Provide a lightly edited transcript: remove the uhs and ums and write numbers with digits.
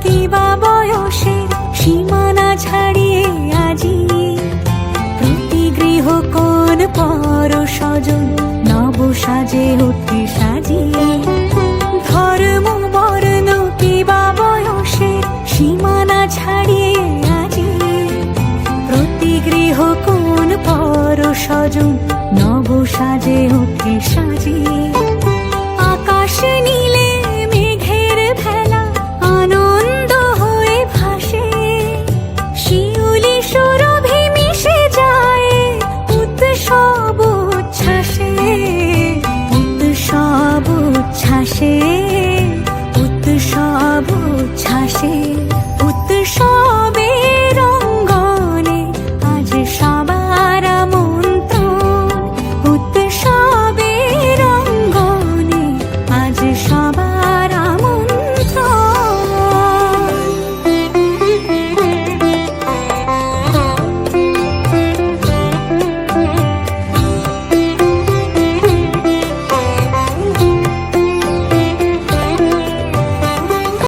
কিবা বয়সের সীমানা ছাড়িয়ে আজি প্রতি গৃহ কোন পর স্বজন নব সাজে ওঠে সাজিয়ে। ধর্ম বর্ণ কিবা বয়সের সীমানা ছাড়িয়ে আজি প্রতি গৃহ কোন পর স্বজন নব সাজে ওঠে সাজিয়ে। আকাশ নীলে মেঘের ভেলা আনন্দ হয়ে ভাসে, শিউলি সুরভি মিশে যায় উৎসব